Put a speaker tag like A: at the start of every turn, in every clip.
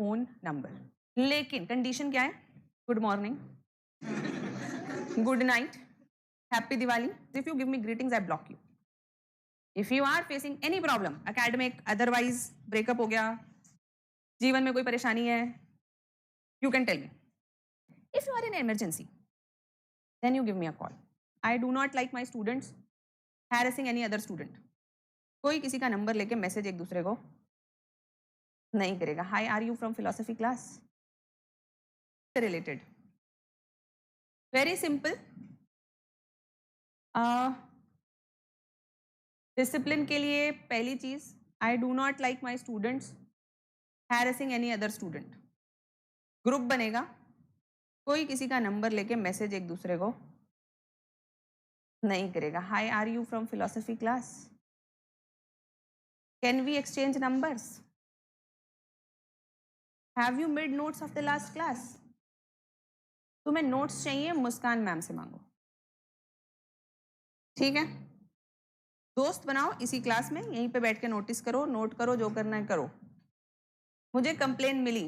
A: own number. लेकिन condition क्या है? Good morning, good night, happy Diwali. If you give me greetings, I block you. If you are facing any problem, academic, otherwise, breakup हो गया, जीवन में कोई परेशानी है, you can tell me. If you are in emergency, then you give me a call. I do not like my students harassing any other student. कोई किसी का नंबर लेके मैसेज एक दूसरे को नहीं करेगा. Hi, are you from philosophy class? Related. Very simple. Discipline के लिए पहली चीज, I do not like my students harassing any other student. Group बनेगा, कोई किसी का नंबर लेके मैसेज एक दूसरे को नहीं करेगा. Hi, are you from philosophy class? Can we exchange numbers? Have you made notes of the last class? तुम्हें नोट्स चाहिए, मुस्कान मैम से मांगो. ठीक है, दोस्त बनाओ इसी क्लास में, यहीं पे बैठ के नोटिस करो, नोट करो, जो करना है करो. मुझे कंप्लेन मिली,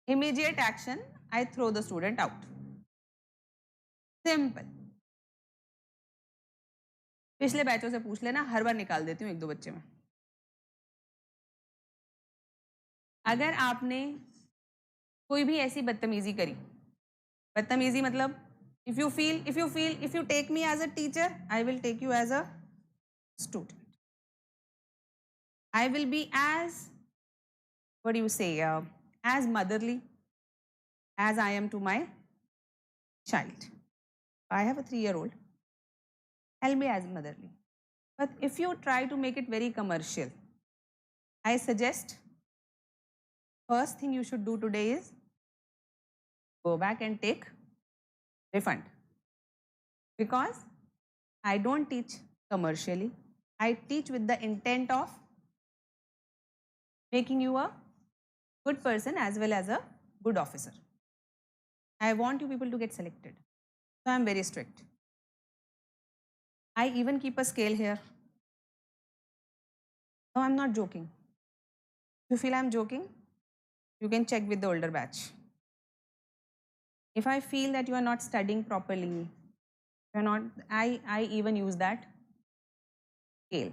A: immediate action, I throw the student out. Simple. पिछले बैचों से पूछ लेना, हर बार निकाल देती हूँ एक दो बच्चे में. अगर आपने कोई भी ऐसी बदतमीजी करी, बदतमीजी मतलब if you take me as a teacher, I will take you as a student. I will be as, what do you say, as motherly as I am to my child. I have a 3-year-old. I'll be as motherly. But if you try to make it very commercial, I suggest first thing you should do today is go back and take refund. Because I don't teach commercially. I teach with the intent of making you a good person as well as a good officer. I want you people to get selected. So I'm very strict. I even keep a scale here. No, I'm not joking. If you feel I'm joking, you can check with the older batch. If I feel that you are not studying properly, you're not, I even use that scale.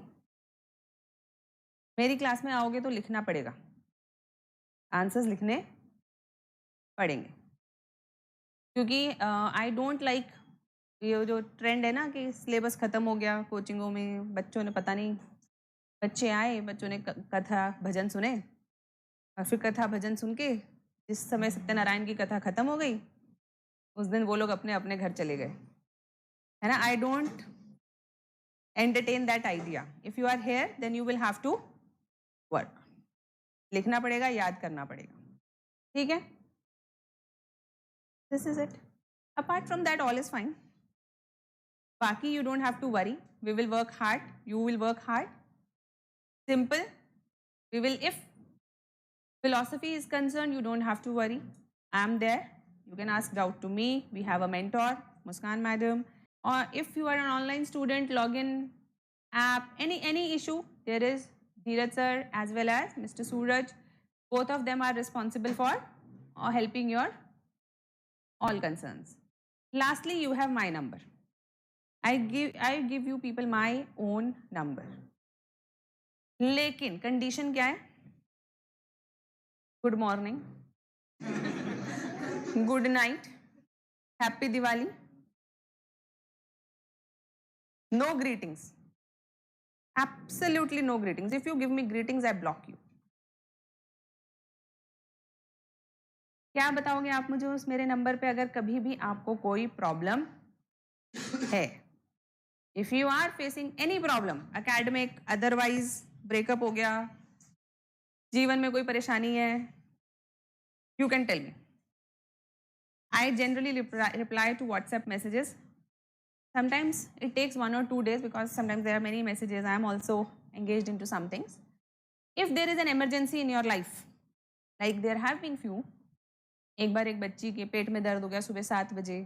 A: मेरी class में आओगे तो लिखना पड़ेगा, answers लिखने पड़ेंगे. क्योंकि I don't like ये जो ट्रेंड है ना कि सिलेबस ख़त्म हो गया कोचिंगों में, बच्चों ने पता नहीं, बच्चे आए, बच्चों ने कथा भजन सुने, और फिर कथा भजन सुन के जिस समय सत्यनारायण की कथा ख़त्म हो गई, उस दिन वो लोग अपने अपने घर चले गए, है ना. I don't entertain that idea. If you are here then you will have to work. लिखना पड़ेगा, याद करना पड़ेगा. ठीक है, this is it. Apart from that all is fine. बाकी you don't have to worry. We will work hard, you will work hard. Simple. We will, if philosophy is concerned, you don't have to worry. I am there. You can ask doubt to me. We have a mentor, Muskan madam. Or if you are an online student, login app, any issue, there is Dheeraj sir as well as Mr. Suraj. Both of them are responsible for helping your all concerns. Lastly, you have my number. I give you people my own number. लेकिन condition क्या है? Good morning, good night, happy Diwali. No greetings. Absolutely no greetings. If you give me greetings, I block you. क्या बताओगे आप मुझे उस मेरे number पे अगर कभी भी आपको कोई प्रॉब्लम है? If you are facing any problem, academic, otherwise, breakup हो गया, जीवन में कोई परेशानी है, you can tell me. I generally reply to WhatsApp messages. Sometimes it takes 1 or 2 days because sometimes there are many messages. I am also engaged into some things. If there is an emergency in your life, like there have been few, एक बार एक बच्ची के पेट में दर्द हो गया सुबह 7 बजे.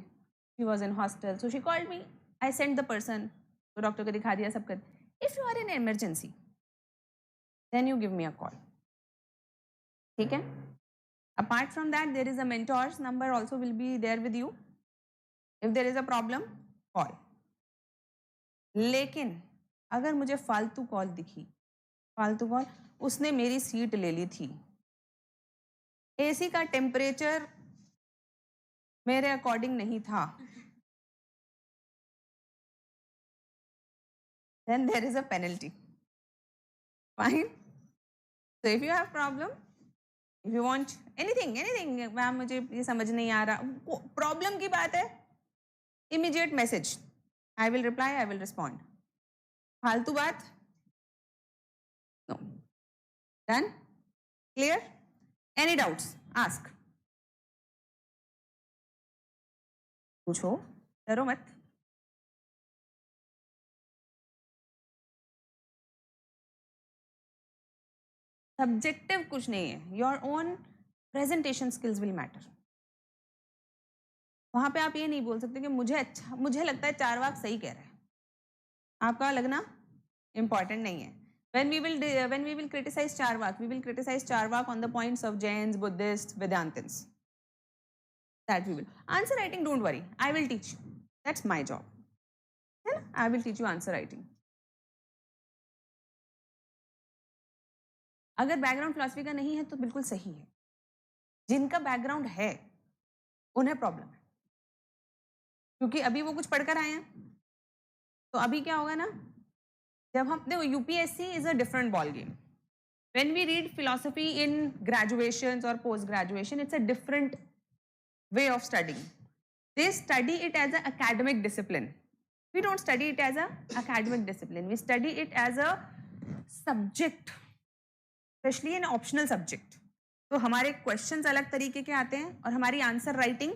A: She was in hostel, so she called me. I sent the person, तो डॉक्टर को दिखा दिया, सब कर. If you are in emergency, then you give me a call. ठीक है? Apart from that, there is a mentor's number also will be there with you. If there is a problem, call. लेकिन अगर मुझे फालतू call दिखी, फालतू call, उसने मेरी सीट ले ली थी, एसी का टेम्परेचर मेरे अकॉर्डिंग नहीं था, then there is a penalty. Fine? So if you have problem, if you want anything, ma'am मुझे ये समझ नहीं आ रहा, प्रॉब्लम की बात है, immediate message, I will reply, I will respond. फालतू बात, no. Done? Clear? Any doubts? Ask. पूछो, डरो मत. सब्जेक्टिव कुछ नहीं है, your own presentation skills will matter. वहां पे आप ये नहीं बोल सकते कि मुझे लगता है चारवाक सही कह रहा है. आपका लगना इंपॉर्टेंट नहीं है. when we will criticize Charvak, we will criticize Charvak on the points of Jains, Buddhists, Vedantins. That we will. Answer writing, don't worry, I will teach you. That's my job. I will teach you answer writing. अगर background philosophy का नहीं है तो बिल्कुल सही है. जिनका background है उन्हें प्रॉब्लम है, क्योंकि अभी वो कुछ पढ़कर आए हैं. तो अभी क्या होगा ना, जब हम देखो, UPSC is a different ball game. When we read philosophy in graduation और post graduation, it's a different way of studying. They study it as a academic discipline. We don't study it as a academic discipline. We study it as a subject, especially an optional subject. तो हमारे questions अलग तरीके के आते हैं और हमारी answer writing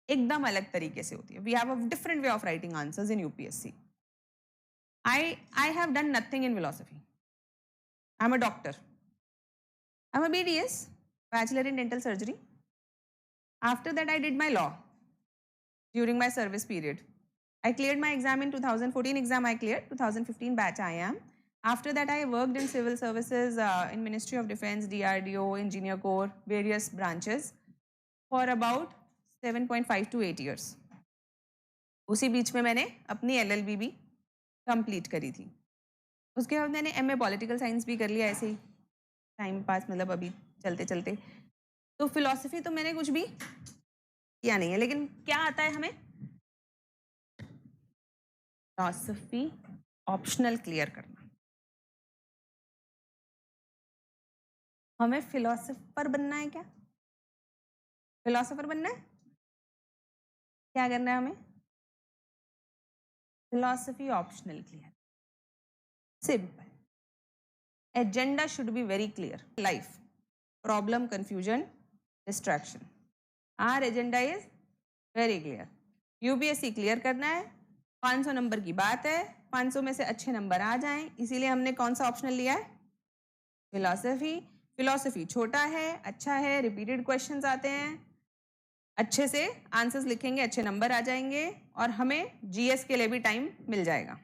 A: एकदम अलग तरीके से होती है. We have a different way of writing answers in UPSC. I have done nothing in philosophy. I'm a doctor. I'm a BDS, Bachelor in Dental Surgery. After that, I did my law during my service period. I cleared my exam in 2014 exam I cleared, 2015 batch I am. After that, I worked in civil services in Ministry of Defense, DRDO, Engineer Corps, various branches for about 7.5 to 8 years. उसी बीच में मैंने अपनी LLB भी complete करी थी. उसके बाद मैंने MA पॉलिटिकल साइंस भी कर लिया ऐसे ही टाइम पास, मतलब अभी चलते चलते. तो फिलॉसफी तो मैंने कुछ भी किया नहीं है. लेकिन क्या आता है हमें? फिलॉसफी ऑप्शनल क्लियर करना. हमें फिलॉसफर बनना है क्या? फिलॉसफर बनना है? क्या करना है हमें? Philosophy optional clear. Simple. Agenda should be very clear. Life, problem, confusion, distraction. Our agenda is very clear. UPSC clear करना है. 500 नंबर की बात है, 500 में से अच्छे नंबर आ जाएं, इसीलिए हमने कौन सा ऑप्शनल लिया है? फिलॉसफी. फिलॉसफी छोटा है, अच्छा है, रिपीटेड क्वेश्चंस आते हैं, अच्छे से आंसर्स लिखेंगे, अच्छे नंबर आ जाएंगे और हमें जीएस के लिए भी टाइम मिल जाएगा.